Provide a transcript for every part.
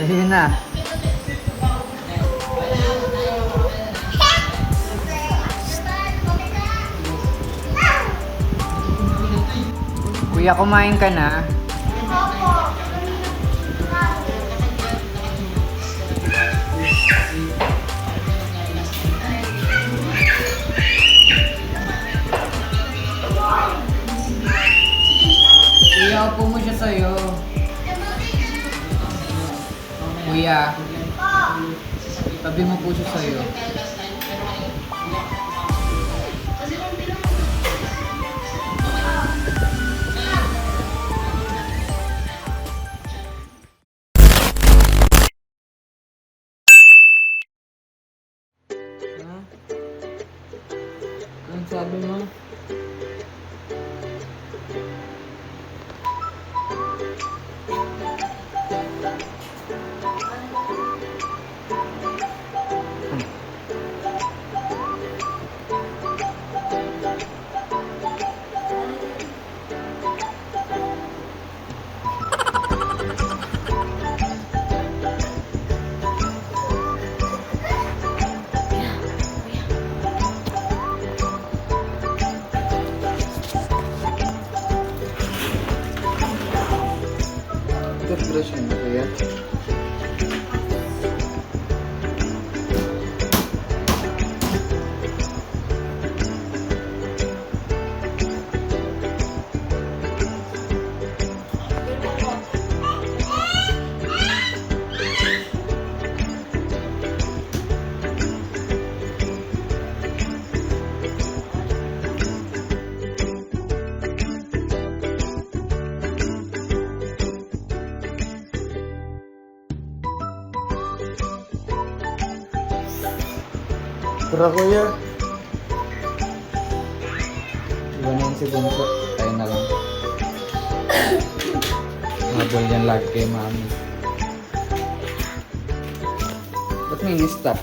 Ayun na. Kuya, kumain ka na? Kuya, upo mo siya sa'yo. Kuya, tabi mo po siya sa'yo. Anong sabi mo? Toothbrush mo kuya? Tara kuya. Iwan na yun si Bunso. Tayo na lang. Habol yan lagi kay mami. Ba't may ni-stop?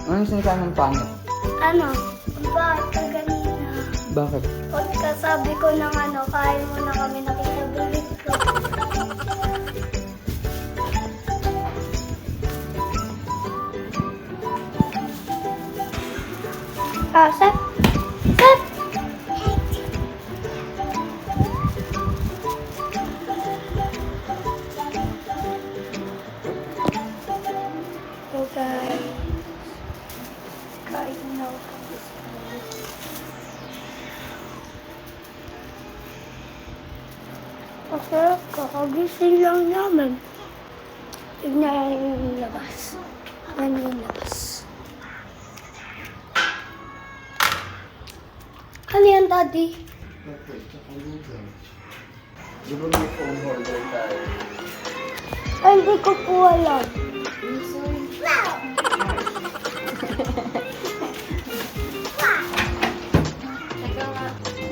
Ano yung sinasabi ng pangit? Ano? Bakit ka ganina? Bakit? Pagkasabi ko ng ano, kain mo na kami nakitabulit ko. Ah, Sep! Sep! So guys, kain na ako. Kasi kakagising lang namin. Tignan yung labas. Ano yung labas? Ano yan, Daddy? Di ba may phone holder tayo? Ay, hindi ko po alam.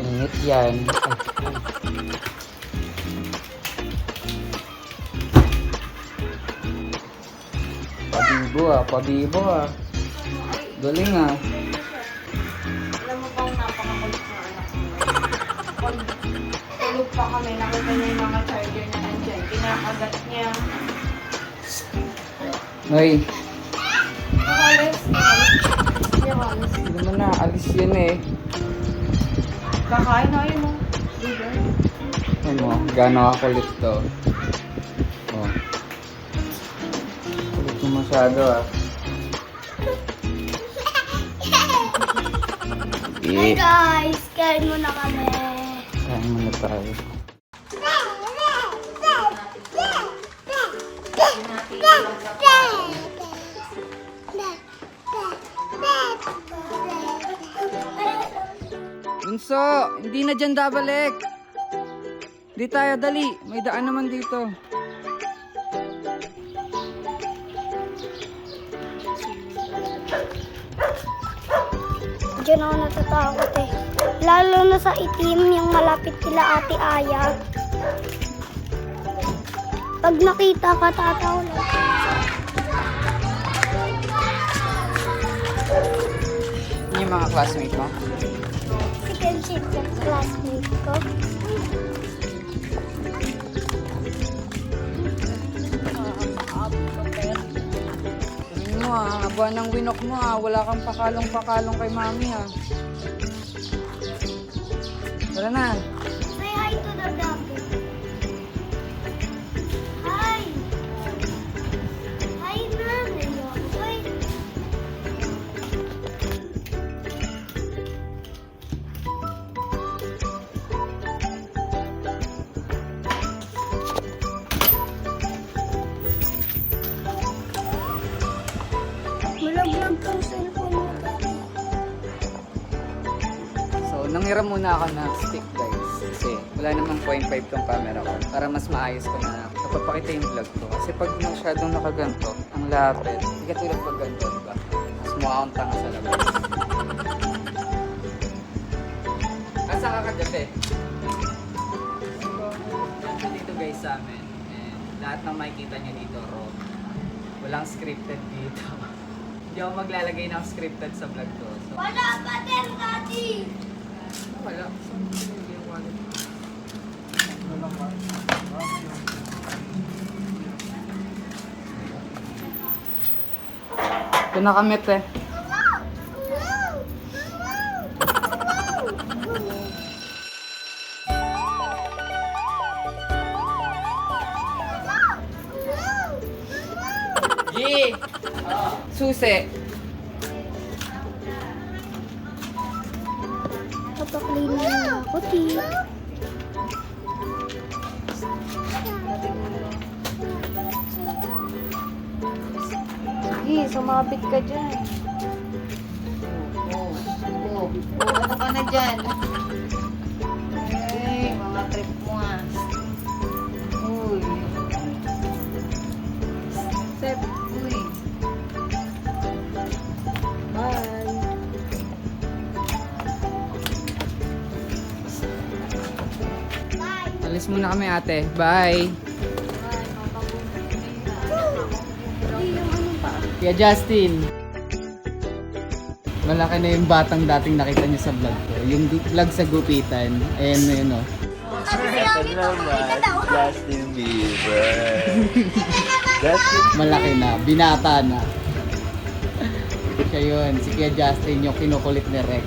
Init yan. Pabibo ah, pabibo ah. Galing ah. Alam mo bang napakakulit na anak mo? Pag tulog pa kami, nakita niya yung mga charger na nandyan. Kinakagat niya. Hoy, Nakalis. Hindi ako alis. hindi naman na, alis yan eh. Kakain na yun mo. Liver. Ano mo, gano'n kakulit to. Oh. Kulit mo masyado ah. Hey Eh, guys, kain mo na kami. kain mo na tayo. Bunso, hindi na dyan dabalik. Di tayo, dali. May daan naman dito. Diyan ako natatakot eh. Lalo na sa itim, yung malapit kila Ate Aya. Pag nakita ka, tataw lang. Yun yung mga classmate mo. Second shift yung classmate ko. mo ah. Aba ng winok mo ah. Wala kang pakalong-pakalong kay mami ah. Tara na. Say hi to the dog. Hi. Hi na. Hi. Malaglag tong cellphone mo. So, nangiram muna ako ng stick guys. Kasi wala namang 0.5 tong camera ko. Para mas maayos ko na napapakita yung vlog ko. Kasi pag masyadong nakaganto, ang lapit. Hindi katulad pag ganito, diba? Mas mukha akong tanga sa labas. Asa ka kagabi? Ganito dito guys sa amin. And lahat ng makikita nyo dito, raw. Walang scripted dito. Hindi ako maglalagay ng scripted sa vlog ko. So, Wala pa din, Daddy. wala. Hindi yung wallet. Ito na kami, te. Gi! Susi! Papaklin mo na ako, Ti. Sige, sumabit ka dyan. Ano ka na dyan? Ay, mga trip mo ah. Uy. Sep, uy. Bye. Alis muna kami, ate. Bye! Kaya Justin, malaki na yung batang dating nakita niyo sa vlog ko. Yung vlog sa gupitan. Ayan na yun, oh. Justin Bieber. Justin. Malaki na. Binata na. Siya yun. Si Kuya Justin yung kinukulit ni Rek.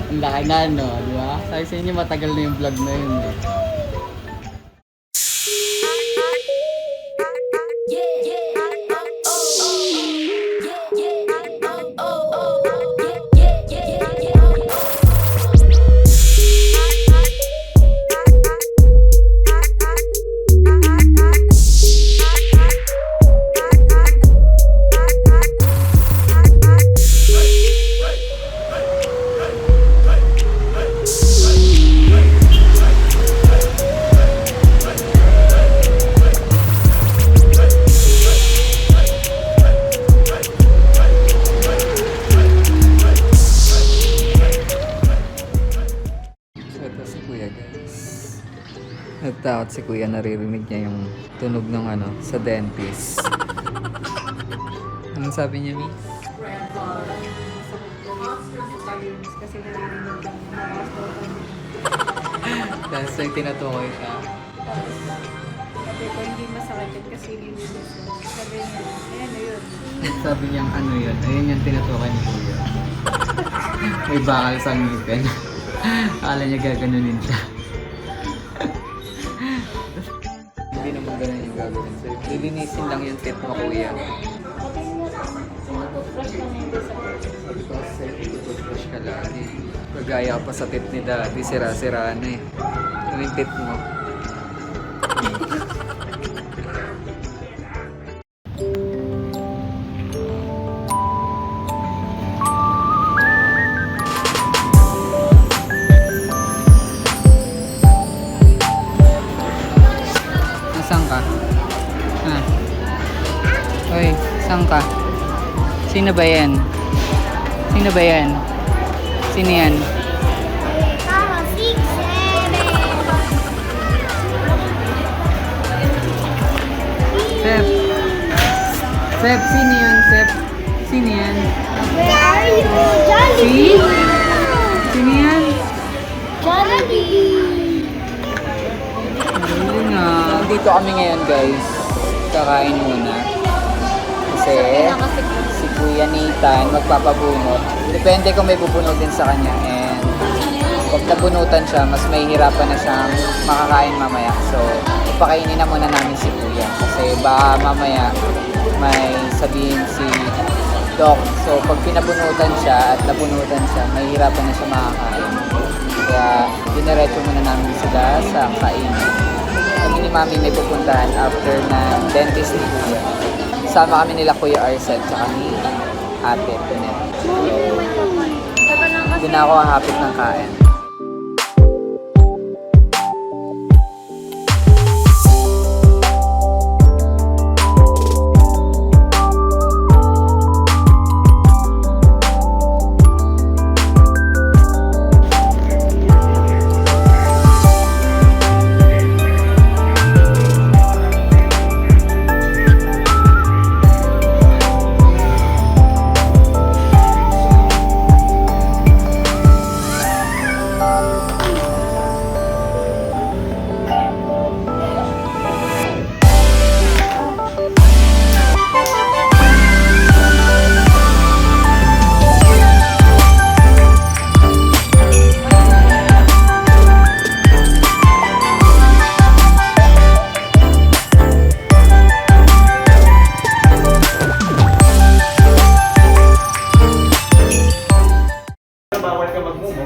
Ang laki na, no? Di ba? Sabi sa inyo, matagal na yung vlog na yun, eh. Nagtakot si Kuya, naririnig niya yung tunog ng ano, sa dentist. Anong sabi niya, Miss? Kasi narinig yung mga Tapos ay tinatukoy siya. sabi ko, hindi masakit yun kasi nililis ko. Sabi niya, ayan na yun. Sabi niyang ano yun, ayun yung tinatukoy ni Kuya. May bakal sa ngipin. Akala niya gaganunin siya. Hindi naman ganun yung gagawin sa'yo. Lilinisin lang yung teeth mo, Kuya. Pati toothbrush lang yun sa Sabi ko sa'yo, tututbrush ka lagi. Pagaya ka pa sa teeth ni Daddy, sira-sira na eh. Ano yung teeth mo? Nasaan ka? Ha? Hoy, saan ka? Sino ba yan? Sino ba yan? Sino yan? Tama, 6, 7. Sep. Sep, sino yan? Sep. Sino yan? Where are you? Si? Jollibee! Sino yan? Jollibee! Ayun nga. Dito kami ngayon guys. Kakain muna. Kasi si Kuya Nathan magpapabunot. Depende kung may bubunutin sa kanya. And pag nabunutan siya, mas mahihirapan na siyang makakain mamaya. So, ipakainin na muna namin si Kuya. Kasi baka mamaya may sabihin si Doc. So, pag pinabunutan siya at nabunutan siya, mahihirapan na siya makakain. Kaya, diniretso muna namin sila sa kainan. Kami ni Mami may pupuntahan after na dentist ni Kuya. Sama kami nila Kuya Arcel tsaka ni Ate Pinet. So, doon na ako hahapit ng kain. Bawal ka magmumo.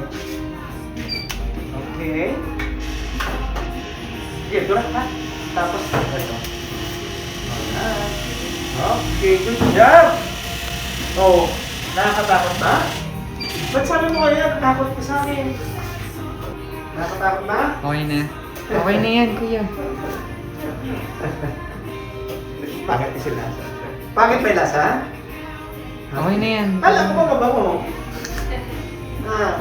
Okay. Sige, durak ka. Tapos, ito. Okay, good job! Oh, nakakatakot ba? Ba't sabi mo kaya natakot ka sa akin? Nakakatakot ba? Okay na. Okay na yan, Kuya. Pangit yung lasa. Pangit ba yung lasa? Okay na yan. Alam ko ba mabango? Ah.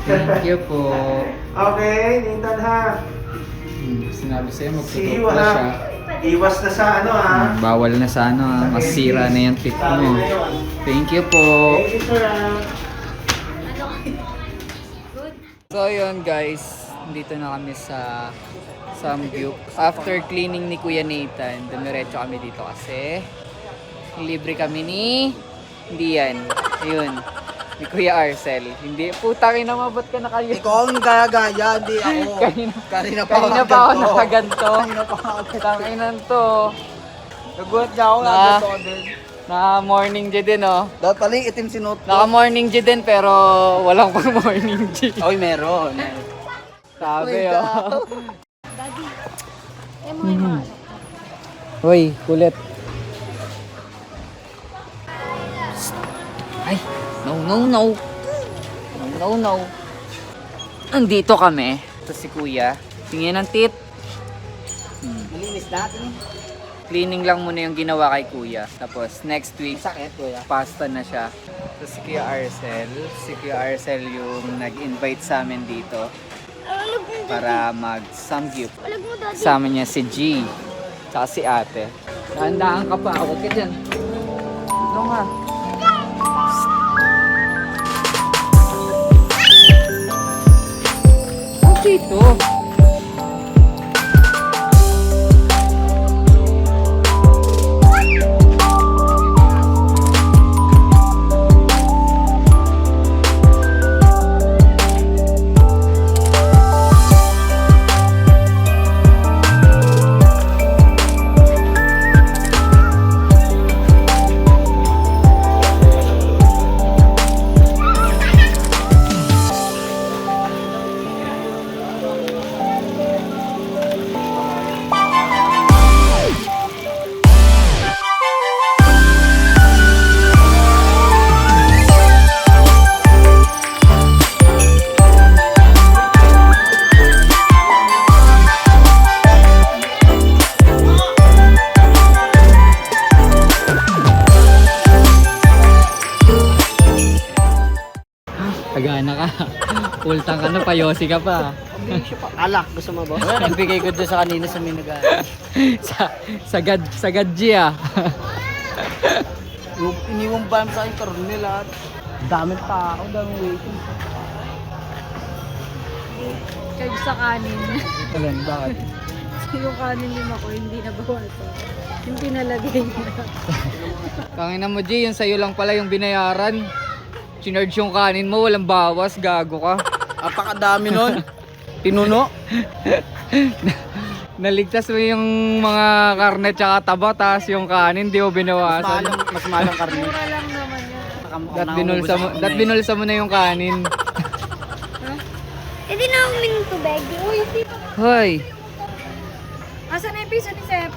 Thank you po. Okay, Nathan ha. Sinabi sa'yo, See you magtutupla siya. ha. Iwas na sa ano ha. Bawal na sa ano, masira na yung tip Sabi mo. na yun. Thank you po. Thank you sir ha. So yun guys, dito na kami sa Samgyup. After cleaning ni Kuya Nathan, dumiretso kami dito kasi libre kami ni hindi yan. Ayun. Ni Kuya Arcel. Hindi. Putangin na ba't ka nakayo? Ikaw ang gaya-gaya, hindi ako. Kanina Kanina pa ako nakaganto. Kanina pa ako. Tanginan to. Nagulat niya ako, Na- nagato ko din. Naka morning G din oh. Dapat pala yung itim sinuot ko. Naka morning G din pero walang pang morning G. Oy, meron. Sabi Oh my oh. Uy, kulit. Ay, no. No. Andito kami. Ito si Kuya. Tingin ng tit. Malinis natin. Cleaning lang muna yung ginawa kay Kuya. Tapos next week, Sakit, kuya. pasta na siya. Tapos si Kuya Arcel. Si Kuya Arcel yung nag-invite sa amin dito para mag-samgyup. Walag mo, Daddy. Kasama niya si G. Tsaka si ate. Dahan-dahan ka pa. Huwag ka dyan. Ito nga. Huwag dito. Tagana ka. Ultang ka na, payosi ka pa. Alak, gusto mo ba? Wala, nagbigay ko doon sa kanina sa minaga. Sagad G ah. Yung iniwang ba sa akin karoon nila. Daming tao, daming waiting. Charge sa kanin. Alam, bakit? Yung kanin yung ako, hindi na bawasan. Yung pinalagay niya. Tangina mo, G, yung sa'yo lang pala yung binayaran. Chinarge yung kanin mo, walang bawas, gago ka. Apakadami nun. Tinuno. Naligtas mo yung mga karne tsaka taba, tas yung kanin, di mo binawasan. Mas malang karne. Mura lang naman yan. Dat binulsa mo na yung kanin. Hindi na uming tubig. Uy, hindi pa. Hoy, Asan na yung piso ni Sep?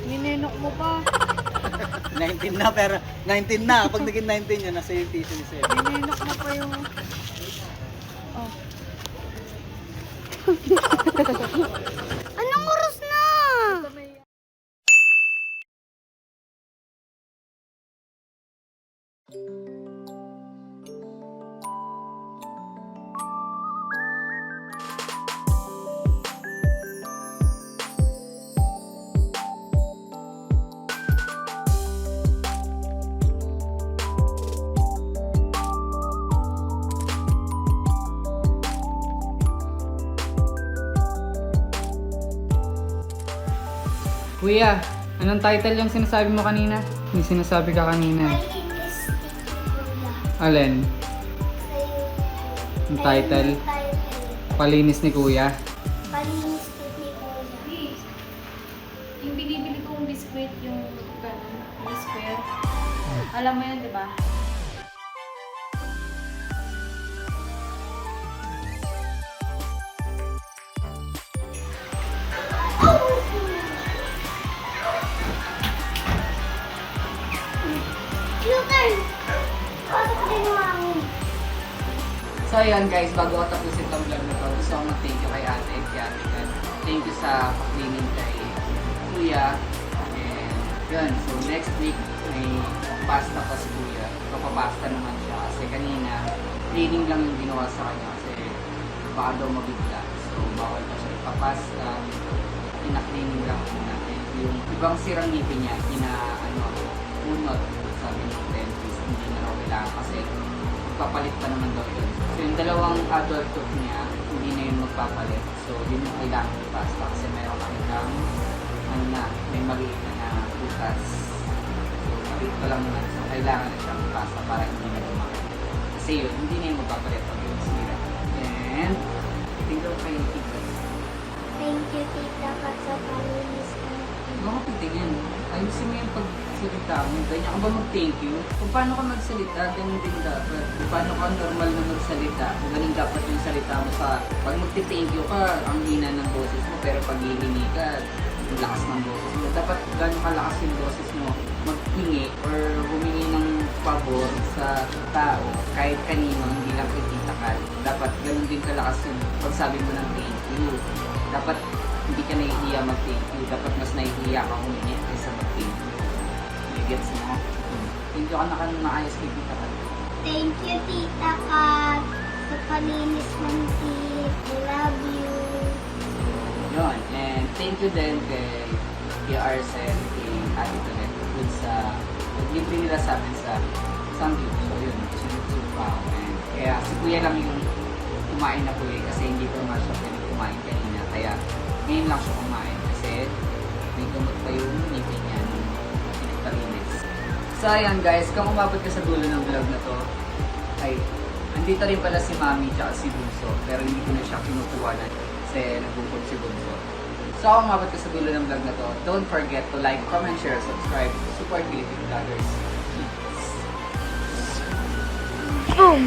Ninenok mo pa. 19 na, pero 19 na. Pag naging 19 yun, nasa yung piso ni Seb. Ninenok mo pa yung... Oh. Anong oras na? kuya, anong title yung sinasabi mo kanina? May sinasabi ka kanina. Alin? Yung title? Palinis ni kuya. Palinis ni kuya. Yung binibili kong biskwit, yung ganun, biskwit. Alam mo yun, di ba? Lutern! Pasok din mo ang... So ayan guys, bago ko tapusin tong vlog na to, gusto ko mag-thank you kay ate and kay ate Kat. Thank you sa cleaning kay kuya. And yun, so next week may pasta pa si kuya. Papapasta naman siya kasi kanina cleaning lang yung ginawa sa kanya kasi baka daw mabigla. So bawal pa siya ipapasta. Pina-cleaning lang muna. And yung ibang sirang ngipin niya, unot. Sabi ng dentist, hindi na raw kailangan kasi magpapalit pa naman daw yun. So yung dalawang adult tooth niya, hindi na yun magpapalit. So yun yung kailangan ipasta kasi mayroon kang may maliit na butas. So maliit pa lang naman. So kailangan na siyang ipasta para hindi na lumakit. Kasi yun, hindi na yun magpapalit pag yung sira. And, tingnan ko kayo tita. Thank you, tita, Kat, sa palinis mo. Mga pitingin. Ayusin mo yung pagsalita mo. Ganyan ka ba mag-thank you? Kung paano ka magsalita, ganun din dapat. Kung paano ka normal na magsalita, ganun dapat yung salita mo sa... Pag magti-thank you ka, ang hina ng boses mo, pero pag hihingi ka, ang lakas ng boses mo. Dapat ganun kalakas yung boses mo maghingi or humingi ng pabor sa tao, kahit kanino, hindi lang kay Ka. Dapat ganun din kalakas yung pagsabi mo ng thank you. Dapat hindi ka nahihiya mag-thank you. Dapat mas nahihiya ka humingi kaysa mag-thank you. May gets mo? Thank you ka na maayos kay Tita Kat. Thank you, tita, Kat, sa palinis ng teeth. I love you. Yun. And thank you din kay Arsen, kay Ate Tonet, dun sa naglibre nila sa amin sa Samgyup. So yun, sinusub pa ako. And kaya si Kuya lang yung kumain na po kasi hindi ko naman siya pwede kumain kanina. Kaya ngayon lang siya kumain kasi may gamot pa yung ngipin niya nung pinagpalinis. So ayan guys, kung umabot ka sa dulo ng vlog na to, ay andito rin pala si Mami at si Bunso, pero hindi ko na siya kinukuhanan kasi nagbukod si Bunso. So kung umabot ka sa dulo ng vlog na to, don't forget to like, comment, share, subscribe, support Philippine Vloggers. Boom!